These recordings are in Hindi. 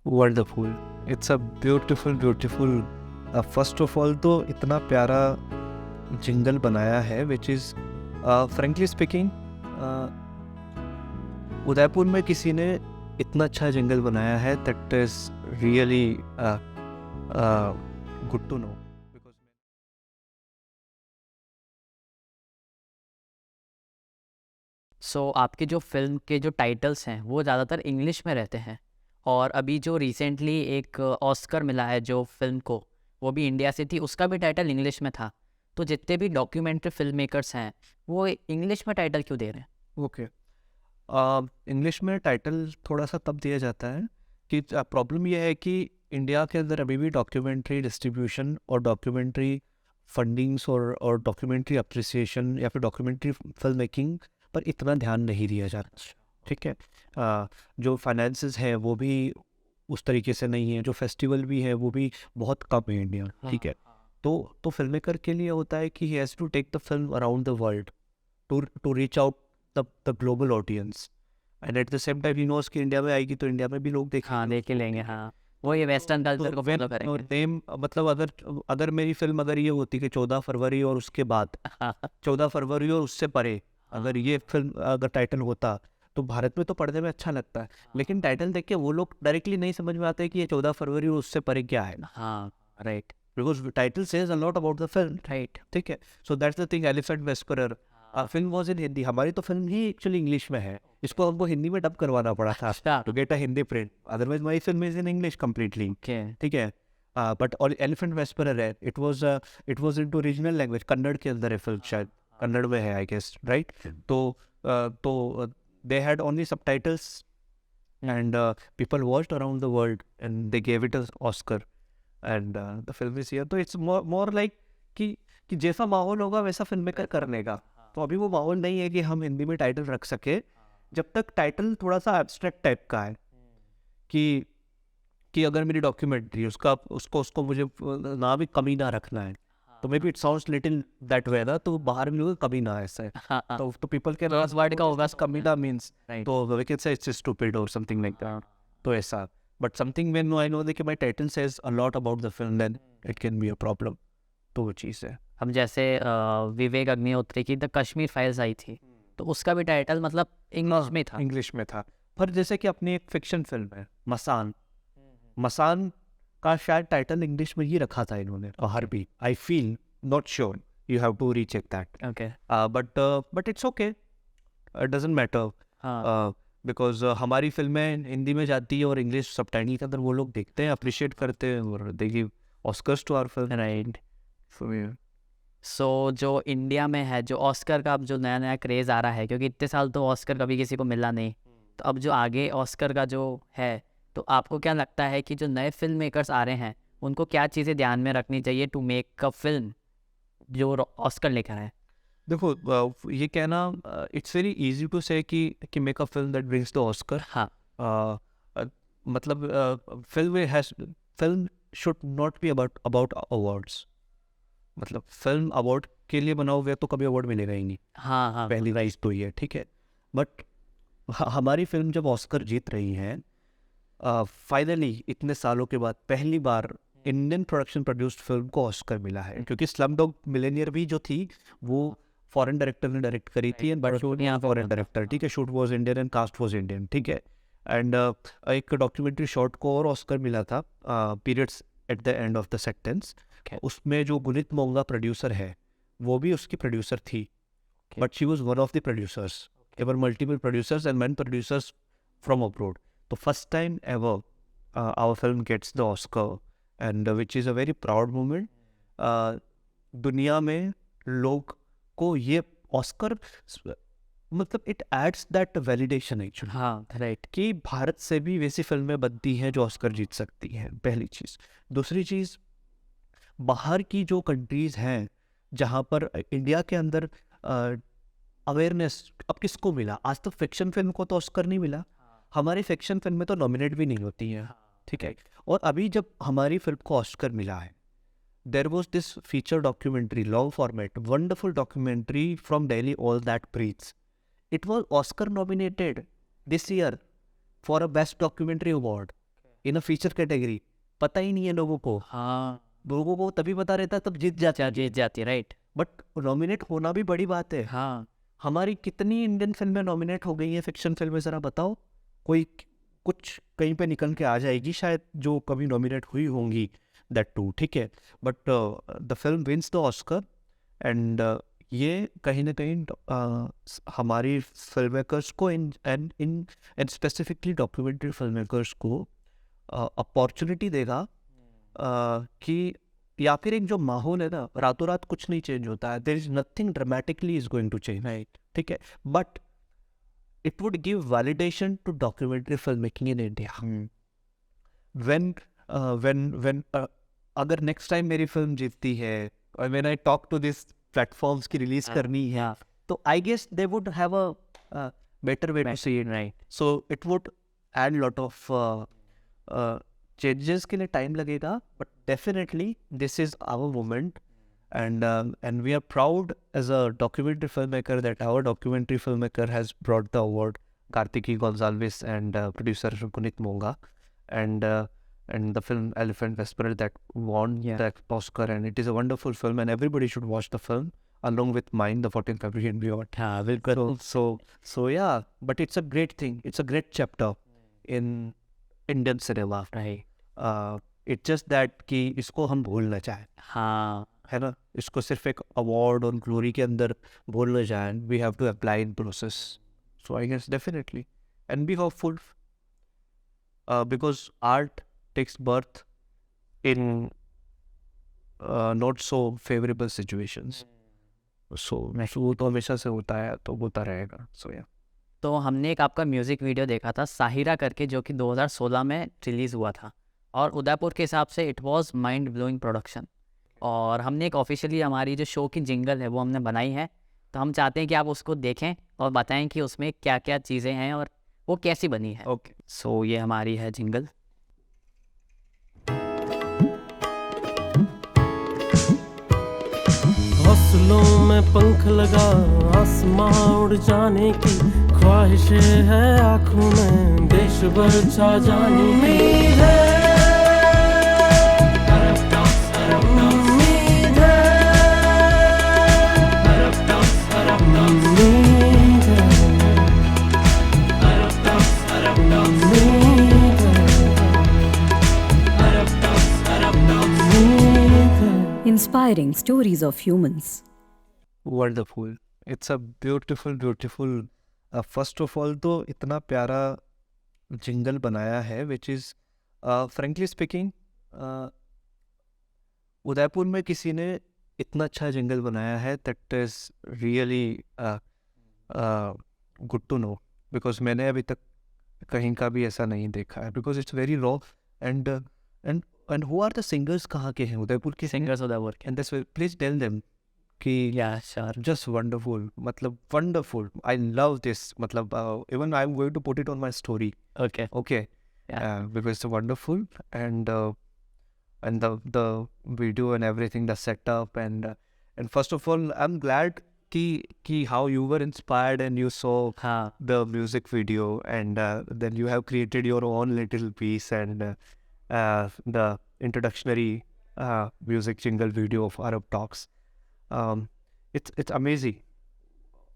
Wonderful, it's a beautiful beautiful. First of all तो इतना प्यारा जिंगल बनाया है which is frankly speaking, Udaipur में किसी ने इतना अच्छा जिंगल बनाया है that is really good to know. आपके जो फ़िल्म के जो टाइटल्स हैं वो ज़्यादातर इंग्लिश में रहते हैं, और अभी जो रिसेंटली एक ऑस्कर मिला है जो फ़िल्म को, वो भी इंडिया से थी, उसका भी टाइटल इंग्लिश में था। तो जितने भी डॉक्यूमेंट्री फ़िल्म मेकर्स हैं वो इंग्लिश में टाइटल क्यों दे रहे हैं? ओके, इंग्लिश में टाइटल थोड़ा सा तब दिया जाता है कि प्रॉब्लम यह है कि इंडिया के अंदर अभी भी डॉक्यूमेंट्री डिस्ट्रीब्यूशन और डॉक्यूमेंट्री फंडिंग्स और डॉक्यूमेंट्री अप्रिसिएशन या फिर डॉक्यूमेंट्री फिल्म मेकिंग पर इतना ध्यान नहीं दिया जाता। ठीक है, जो फाइनेंसेस हैं वो भी उस तरीके से नहीं है, जो फेस्टिवल भी है वो भी बहुत कम है इंडिया। ठीक है, तो फिल्म मेकर के लिए होता है कि he has to take the film around the world to reach out the global audience, and at the same time he knows कि इंडिया में आएगी तो इंडिया में भी लोग देखेंगे। हाँ, देख ही लेंगे। हाँ, वो ये वेस्टर्न कल्चर को फॉलो करेंगे। नेम मतलब अगर मेरी फिल्म अगर ये होती कि 14 फरवरी और उसके बाद 14 फरवरी और उससे परे, अगर ये फिल्म अगर टाइटल होता तो भारत में तो पढ़ने में अच्छा लगता है, लेकिन टाइटल देख के वो लोग डायरेक्टली नहीं समझ में आते कि ये 14 फरवरी और उससे परे क्या है। हाँ, right because title says a lot about the film. Right. ठीक है, so that's the thing, elephant whisperer film was in Hindi. हमारी तो फिल्म ही एक्चुअली इंग्लिश में है, इसको हमको हिंदी में डब करवाना पड़ा था अच्छा, to get a Hindi print, otherwise my film is in English completely. Okay. ठीक है, बट और एलिफेंट वेस्परर है, it was into regional language, Kannada के अंदर है फिल्म, शायद कन्नड़ में है आई गेस, राइट। तो they had only subtitles and people watched around the world and they gave it an Oscar and the film is here. तो it's more like कि जैसा माहौल होगा वैसा फिल्म मेकर करने का। तो अभी वो माहौल नहीं है कि हम हिंदी में टाइटल रख सके, जब तक टाइटल थोड़ा सा एब्स्ट्रैक्ट टाइप का है कि कि अगर मेरी डॉक्यूमेंट्री उसका उसको उसको मुझे ना भी कमी ना रखना है, तो may be it sounds little that way ना, तो बाहर भी लोग कमी ना ऐसा है, हाँ, हाँ, तो पीपल के उस वर्ड का होगा कमी ना मीन्स, राइट। तो we can say it's stupid और समथिंग लाइक दैट, तो ऐसा। But something when I know that my title says a lot about the film then it can be a problem, तो वो चीज़ है। हम जैसे विवेक अग्निहोत्री की द कश्मीर फाइल्स आई थी, तो उसका भी टाइटल मतलब इंग्लिश में था। इंग्लिश में था, पर जैसे कि अपनी एक फिक्शन फिल्म है मसान, मसान का शायद टाइटल इंग्लिश में ही रखा था इन्होंने, बाहर भी I feel, not sure, you have to recheck that, okay. But it's okay, it doesn't matter, हाँ, बिकॉज हमारी फिल्में हिंदी में जाती है और इंग्लिश सबटाइटल के अंदर वो लोग देखते हैं, अप्रिशिएट करते हैं और they give Oscars to our film. Right. So, जो इंडिया में है, जो ऑस्कर का अब जो नया नया क्रेज़ आ रहा है, क्योंकि इतने साल तो ऑस्कर कभी किसी को मिला नहीं, तो अब जो आगे ऑस्कर का जो है, तो आपको क्या लगता है कि जो नए फिल्म मेकर्स आ रहे हैं उनको क्या चीज़ें ध्यान में रखनी चाहिए टू मेक अ फिल्म जो ऑस्कर लेकर आए? देखो, ये कहना इट्स वेरी इजी टू से कि make a film that brings the Oscar, हाँ, मतलब film should not be about about awards, मतलब फिल्म अवार्ड के लिए बनाओगे तो कभी अवार्ड मिलेगा ही नहीं, हाँ, हाँ, पहली राइज तो ये ठीक है। बट हमारी फिल्म जब ऑस्कर जीत रही है, फाइनली इतने सालों के बाद पहली बार इंडियन प्रोडक्शन प्रोड्यूस्ड फिल्म को ऑस्कर मिला है, क्योंकि स्लम डॉग मिलेनियर भी जो थी वो फॉरेन डायरेक्टर ने डायरेक्ट करी थी, एंड शूट यहाँ पे फॉरेन हुआ था। डायरेक्टर, ठीक है, shoot was Indian and cast was Indian, ठीक है। एंड एक डॉक्यूमेंट्री शॉर्ट को और ऑस्कर मिला था, periods at the end of the sentence, Okay. उसमें जो गुनित मोंगा प्रोड्यूसर है वो भी उसकी प्रोड्यूसर थी, but she was one of the producers, there were multiple producers and main producers from abroad. तो first time ever our film gets the Oscar, and which is a very proud moment. दुनिया में लोग को ये ऑस्कर, मतलब it adds that validation actually, हाँ, राइट। कि भारत से भी वैसी फिल्में बनती हैं जो ऑस्कर जीत सकती हैं, पहली चीज़। दूसरी चीज़, बाहर की जो कंट्रीज़ हैं जहाँ पर इंडिया के अंदर अवेयरनेस अब किसको मिला, आज तक फिक्शन फिल्म को तो ऑस्कर नहीं मिला, हमारी फिक्शन फिल्म में तो नॉमिनेट भी नहीं होती हैं, ठीक है। और अभी जब हमारी फिल्म को ऑस्कर मिला है, there was this feature documentary, long format, wonderful documentary from Delhi, all that breathes, it was Oscar nominated this year for a best documentary award, in a feature category, पता ही नहीं है लोगों को। हाँ, लोगों को तभी पता रहता है तब जीत जाता है। जीत जाती है, राइट। बट नॉमिनेट होना भी बड़ी बात है। हाँ, हमारी कितनी इंडियन फिल्में नॉमिनेट हो गई हैं फिक्शन फिल्में, ज़रा बताओ। कोई कुछ कहीं पे निकल के आ जाएगी शायद जो कभी नॉमिनेट हुई होंगी, दैट टू, ठीक है। But the film wins the Oscar, and ये कहीं ना कहीं हमारी फिल्म मेकर्स को and specifically documentary film makers को अपॉर्चुनिटी देगा कि, या फिर एक जो माहौल है ना, रातों रात कुछ नहीं चेंज होता है, there is nothing dramatically is going to change, right, ठीक है। But it would give validation to documentary film making in India. When अगर नेक्स्ट टाइम मेरी फिल्म जीतती है और when I talk to this platforms की रिलीज करनी है, yeah, तो I guess they would have a better way to see it, right. So it would add lot of changes के लिए टाइम लगेगा, but definitely this is our moment, and we are proud as a documentary filmmaker that our documentary filmmaker has brought the award, Kartiki Gonzalez and producer Punit Monga, and the film Elephant Whisperer that won Yeah. the Oscar, and it is a wonderful film and everybody should watch the film along with mine, the 14th February and beyond. हाँ, बिल्कुल। So yeah, but it's a great thing, it's a great chapter in Indian cinema. Right. It's just that कि इसको हम भूल ना चाहें, हाँ, है ना, इसको सिर्फ एक अवार्ड और ग्लोरी के अंदर भूल न जाए, we have to apply in process, so I guess definitely and be hopeful, because art takes birth in not so favourable situations, सो वो तो हमेशा से होता है, तो होता रहेगा, सो या। तो हमने एक आपका म्यूज़िक वीडियो देखा था साहिरा करके, जो कि 2016 में रिलीज़ हुआ था, और उदयपुर के हिसाब से it was mind blowing production. और हमने एक ऑफिशियली हमारी जो शो की जिंगल है वो हमने बनाई है, तो हम चाहते हैं कि आप उसको देखें और बताएं कि उसमें क्या क्या चीज़ें हैं और वो कैसी बनी है। ओके, सो ये हमारी है जिंगल। हौसलों में पंख लगा आसमां उड़ जाने की ख्वाहिशें है आँखों में, देश भर छा जाने की उम्मीद है, उम्मीद है, उम्मीद है। Inspiring stories of humans. Wonderful, it's a beautiful first of all तो इतना प्यारा जिंगल बनाया है, which is frankly speaking Udaipur में किसी ने इतना अच्छा जिंगल बनाया है, that is really good to know, because मैंने अभी तक कहीं का भी ऐसा नहीं देखा है, because it's very raw and and who are the singers, कहाँ के हैं, उदयपुर के सिंगर्स उदयपुर के। And this please tell them कि या श्योर। just wonderful, मतलब wonderful, I love this, मतलब even I'm going to put it on my story, okay. okay, Yeah. because it's wonderful, and the video and everything, the setup, and first of all I'm glad कि how you were inspired and you saw हाँ, the music video, and then you have created your own little piece, and the introductory music jingle video of Arab Talks. It's amazing,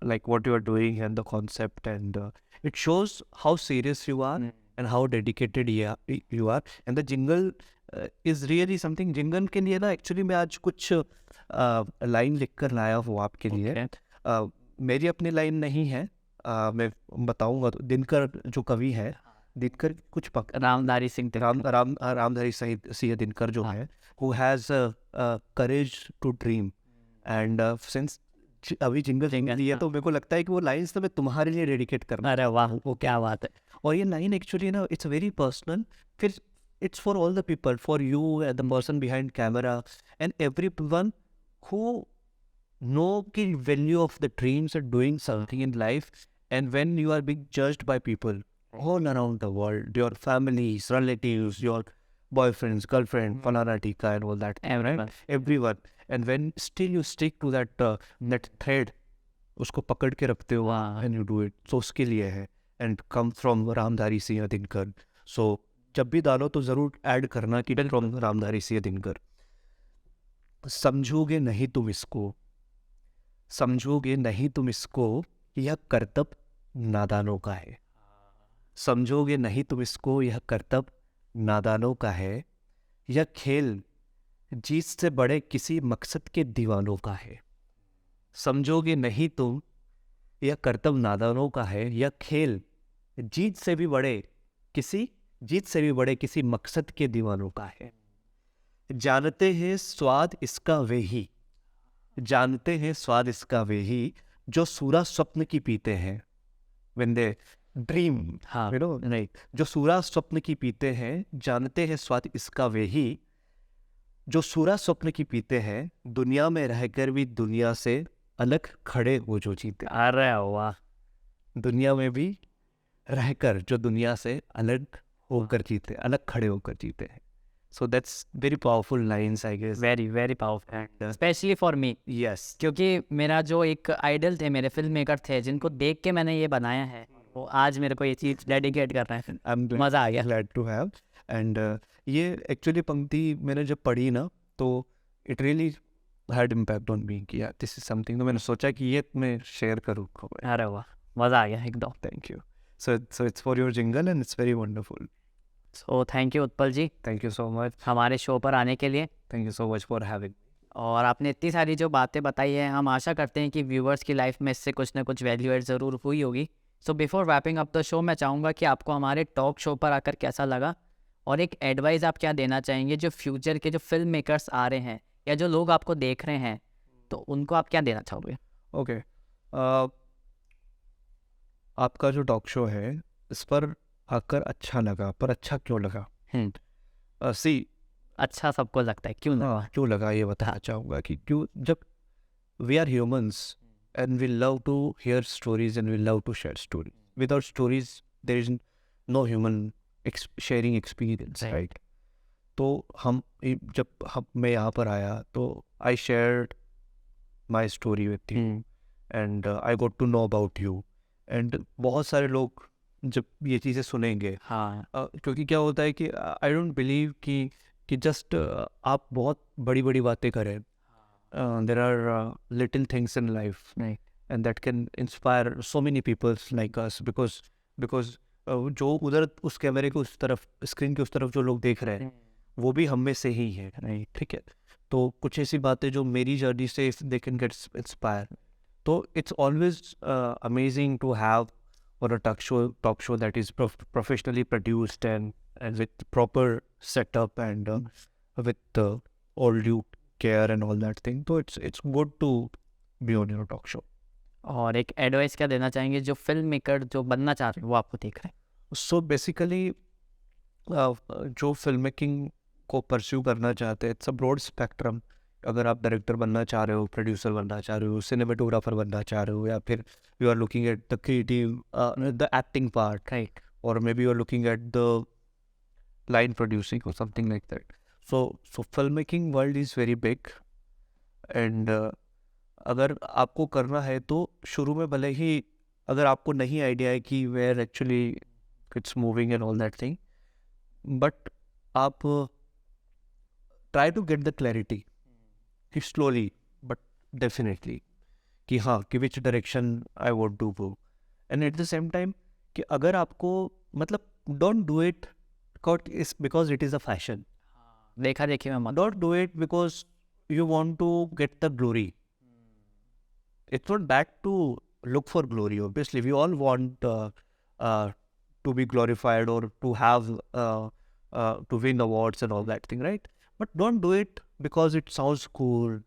like what you are doing and the concept, and it shows how serious you are and how dedicated you are, and the jingle is really something. Jingle के लिए ना एक्चुअली मैं आज कुछ लाइन लिख कर लाया हूँ आपके लिए। Okay. मेरी अपनी लाइन नहीं है, मैं बताऊंगा, तो दिनकर जो कवि है, दिनकर कुछ रामधारी सिंह रामधारी सिंह दिनकर जो है, who has courage to dream, and since अभी जिंगल दी है, तो मेरे को लगता है कि वो लाइन्स तो मैं तुम्हारे लिए डेडिकेट करना। अरे वाह, वो क्या बात है। और ये लाइन एक्चुअली ना, इट्स वेरी पर्सनल, फिर it's for all the people, for you the person behind camera and everyone who know the value of the dreams and doing something in life, and when you are being judged by people all around the world, your families, relatives, your boyfriends, girlfriend, falana tika and all that, everyone, and when still you stick to that thread, उसको पकड़ के रखते हो, Wow. and you do it, so उसके लिए है, and come from Ramdhari Singh Dinkar, so जब भी डालो तो ज़रूर ऐड करना कि फ्रॉम रामधारी सिंह दिनकर। समझोगे नहीं तुम इसको, समझोगे नहीं तुम इसको, यह करतब नादानों का है। समझोगे नहीं तुम इसको, यह करतब नादानों का है। यह खेल जीत से बड़े किसी मकसद के दीवानों का है। समझोगे नहीं तुम, यह करतब नादानों का है। यह खेल जीत से भी बड़े किसी मकसद के दीवानों का है। जानते हैं स्वाद इसका वे ही, जानते हैं स्वाद इसका वे ही, जो सूरा स्वप्न की पीते हैं। when they dream, हाँ, you know, right, जो सूरा स्वप्न की पीते हैं। जानते हैं स्वाद इसका वे ही, जो सूरा स्वप्न की पीते हैं। दुनिया में रहकर भी दुनिया से अलग खड़े हो जो जीते। अरे वाह, दुनिया में भी रहकर जो दुनिया से अलग होकर जीते, अलग खड़े होकर जीते हैं। So that's very powerful lines I guess. Very very powerful, specially for me, yes, क्योंकि मेरा जो एक आइडल थे, मेरे फिल्म मेकर थे, जिनको देख के मैंने ये बनाया है, वो आज मेरे को ये चीज़ डेडिकेट कर रहे हैं। आई एम मज़ा आ गया। Glad to have. एंड ये एक्चुअली पंक्ति मैंने जब पढ़ी ना, तो it really had impact on me कि यार दिस इज समथिंग। तो मैंने सोचा कि ये मैं शेयर करूँ। अरे वाह, मज़ा आ गया एकदम। Thank you. So it's for your jingle and it's very wonderful. So thank you Utpal ji, thank you so much. हमारे शो पर आने के लिए। Thank you so much for having. और आपने इतनी सारी जो बातें बताई है, हम आशा करते हैं कि व्यूवर्स की लाइफ में इससे कुछ ना कुछ वैल्यू एड ज़रूर हुई होगी। So before wrapping up the show, मैं चाहूँगा कि आपको हमारे टॉक शो पर आकर कैसा लगा, और एक एडवाइस आप क्या देना चाहेंगे जो फ्यूचर के जो फिल्म मेकर्स आ रहे हैं या जो लोग आपको देख रहे हैं, तो उनको आप क्या देना चाहोगे? ओके, आपका जो टॉक शो है इस पर आकर अच्छा लगा, पर अच्छा क्यों लगा? सी, अच्छा सबको लगता है, क्यों ना? हाँ, क्यों लगा ये बताना चाहूँगा कि क्यों, जब we are humans and we love to hear stories and we love to share story. Without stories there is no human sharing experience, Right. Right? तो जब मैं यहाँ पर आया तो I shared my story with you and I got to know about you. And बहुत सारे लोग जब ये चीज़ें सुनेंगे, हाँ, क्योंकि क्या होता है कि आई डोंट बिलीव कि जस्ट आप बहुत बड़ी बड़ी बातें करें। There are little things in life Right. And that can inspire so many peoples like us, because जो उधर उस कैमरे के उस तरफ, स्क्रीन के उस तरफ जो लोग देख रहे हैं वो भी हम में से ही है, नहीं? ठीक है, तो कुछ ऐसी बातें जो मेरी जर्नी से दे कैन गेट इंस्पायर। तो it's always amazing to have or a talk show that is professionally produced and with proper setup and with all due care and all that thing. So it's good to be on your talk show. और एक एडवाइस क्या देना चाहेंगे जो फिल्म मेकर जो बनना चाह रहे हैं वो आपको देख रहे हैं? So basically जो फिल्म मेकिंग को परस्यू करना चाहते हैं, इट्स अ ब्रॉड स्पेक्ट्रम। अगर आप डायरेक्टर बनना चाह रहे हो, प्रोड्यूसर बनना चाह रहे हो, सिनेमेटोग्राफर बनना चाह रहे हो, या फिर you are looking at the creative, the acting part, right, or maybe you're looking at the line producing or something like that. So filmmaking world is very big and अगर आपको करना है तो शुरू में भले ही अगर आपको नहीं आइडिया है कि where actually it's moving and all that thing, but आप try to get the clarity कि slowly but definitely कि हाँ कि which direction I want to go, and at the same time कि अगर आपको मतलब don't do it because it is a fashion, देखा देखी में मत। don't do it because you want to get the glory. It's not bad to look for glory. Obviously we all want to be glorified or to have to win awards and all that thing, right? But don't do it because it sounds cool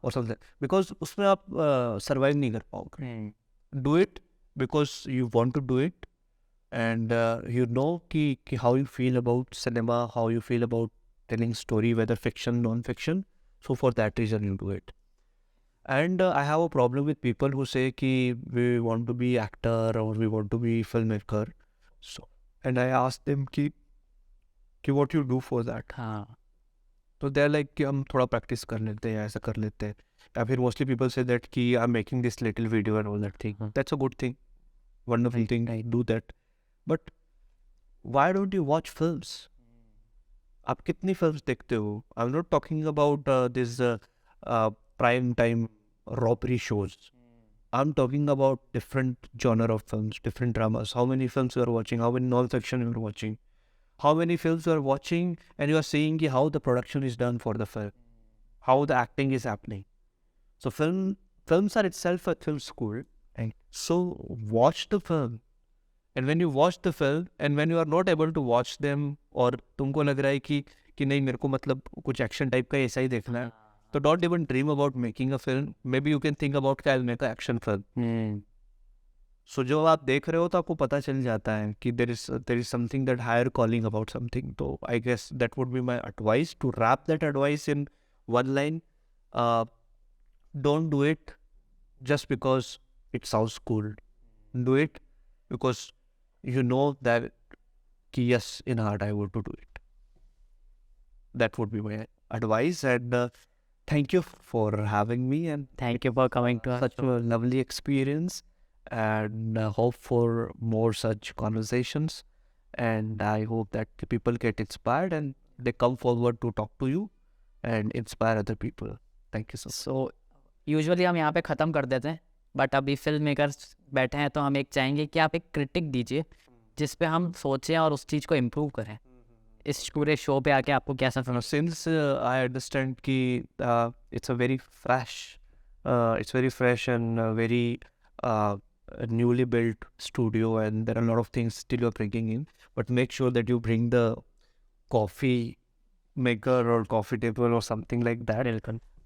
or something, because उसमें आप survive नहीं कर पाओगे. Do it because you want to do it, and you know कि how you feel about cinema, how you feel about telling story, whether fiction, non-fiction. So for that reason you do it. And I have a problem with people who say कि we want to be actor or we want to be filmmaker. So and I ask them कि what you do for that. हाँ, तो दे आर लाइक कि हम थोड़ा प्रैक्टिस कर लेते हैं, ऐसा कर लेते हैं, या फिर मोस्टली पीपल से दैट कि I am making this little video and all that thing. That's a good thing, wonderful thing, do that. But why don't you watch films? आप कितनी फिल्म्स देखते हो? I am not talking about this prime time robbery shows. I'm talking about different genre of films, different dramas. How many films you are watching? How many non-fiction you are watching? How many films you are watching and you are seeing ki how the production is done for the film, how the acting is happening. So films are itself a film school. And so watch the film. And when you watch the film and when you are not able to watch them और तुमको लग रहा है कि नहीं मेरे को मतलब कुछ एक्शन टाइप का ऐसा ही देखना है, तो don't even dream about making a film. Maybe you can think about कि I will make a action film. So जो आप देख रहे हो तो आपको पता चल जाता है कि there is something that higher calling about something. तो I guess that would be my advice to wrap that advice in one line. Don't do it just because it sounds cool. Do it because you know that yes, in heart I want to do it. That would be my advice. And thank you for having me, and Thank you for coming to us. such a lovely experience. And hope for more such conversations. And I hope that the people get inspired and they come forward to talk to you and inspire other people. Thank you so much. So usually हम यहाँ पे ख़त्म कर देते हैं, बट अभी फिल्म मेकर्स बैठे हैं तो हम एक चाहेंगे कि आप एक क्रिटिक दीजिए जिस पे हम सोचें और उस चीज़ को इम्प्रूव करें. इस पूरे शो पे आके आपको कैसा Now, since I understand ki it's a very fresh and very newly built studio, and there are a lot of things still you're bringing in, but make sure that you bring the coffee maker or coffee table or something like that.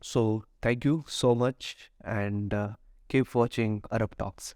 So thank you so much, and keep watching Arab Talks.